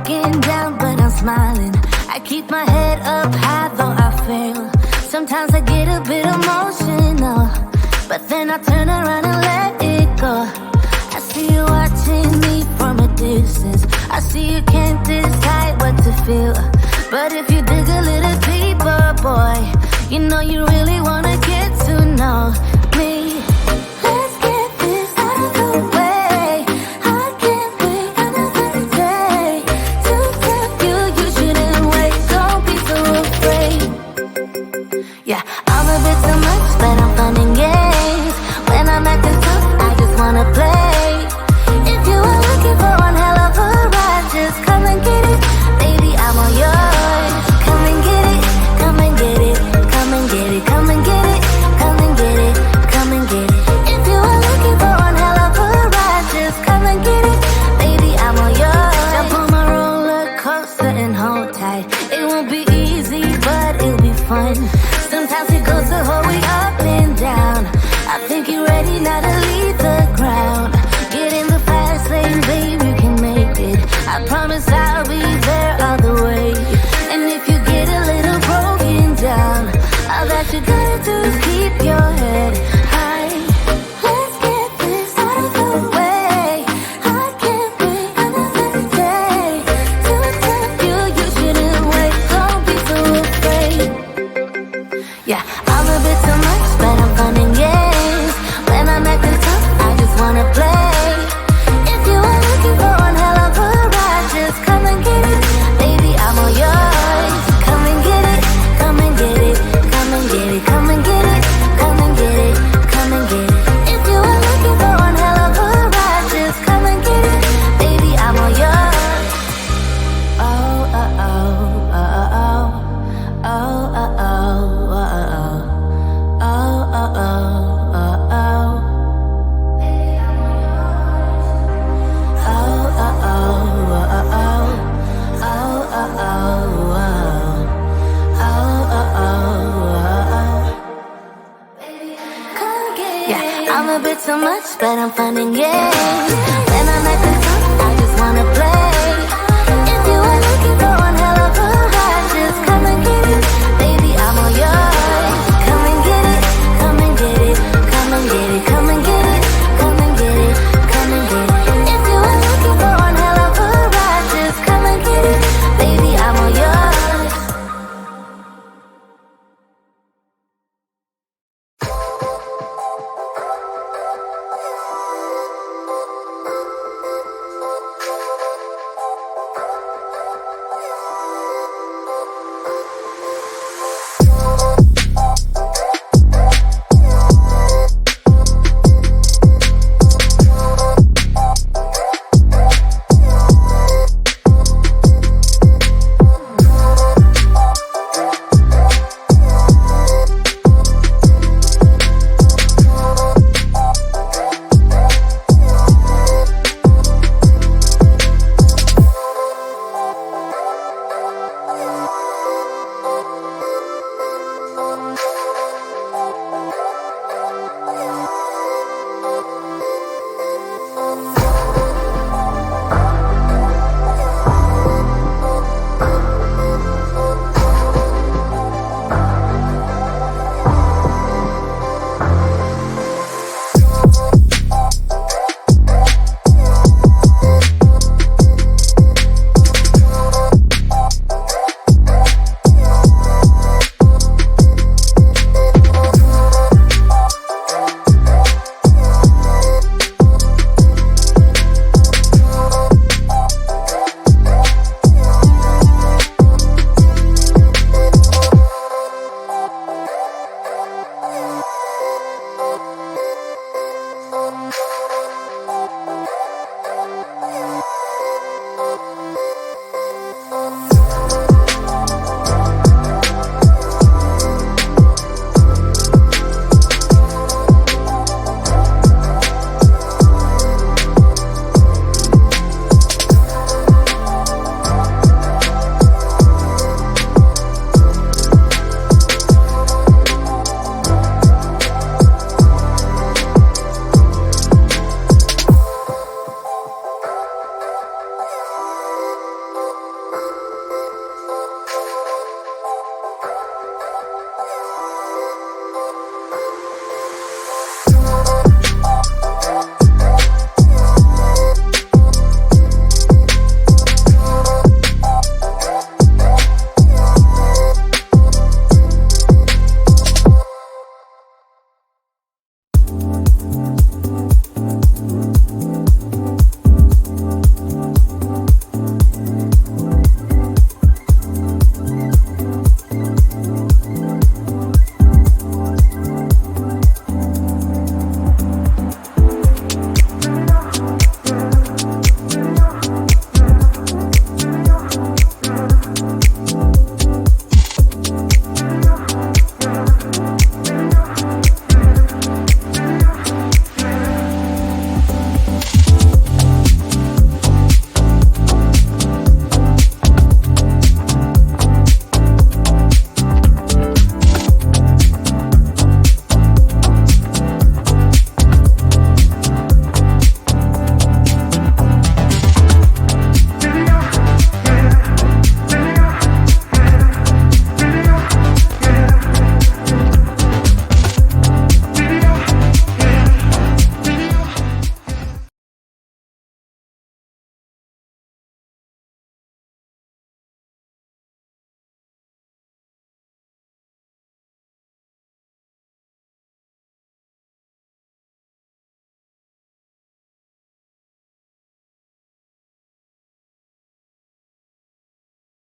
broken down, but I'm smiling. I keep my head up high, though I fail. Sometimes I get a bit emotional, but then I turn around and let it go. I see you watching me from a distance. I see you can't decide what to feel, but if you dig a little deeper, boy, you know you really wanna get to know me. Let's get this out of the way. I can't wait another day to tell you you shouldn't wait. Don't be so afraid. Yeah, I'm a bit too much, but I'm fun and games. When I'm acting tough, I just wanna play. If you are looking for one hell of a ride, just come and get it. Baby, I'm all yours. Come and get it, come and get it, come and get it, come and get it, come and get it, come and get it. If you are looking for one hell of a ride, just come and get it. Baby, I'm all yours. Jump on my roller coaster and hold tight. It won't be easy, but it'll be fun. Sometimes it goes the whole way up and down. I think you're ready now to leave the ground. Get in the fast lane, babe, you can make it. I promise I'll be there all the way. And if you get a little broken down, all that you gotta do is keep your head high. Let's get this out of the way. I can't wait another day to tell you you shouldn't wait. Don't be so afraid. Yeah, I'm a bit too much, but I'm fun and games. When I'm acting tough, I just wanna play. If you are looking for one hell of a ride, just come and get it. Baby, I'm all yours. Come and get it, come and get it, come and get it, come and get it, come and get it, come and get it. If you are looking for one hell of a ride, just come and get it. Baby, I'm all yours. Oh, oh, oh, oh, oh, oh, oh, oh, oh, oh, oh, oh, oh, oh. Yeah, I'm a bit too much, but I'm fun and games. When I'm acting tough, I just wanna play.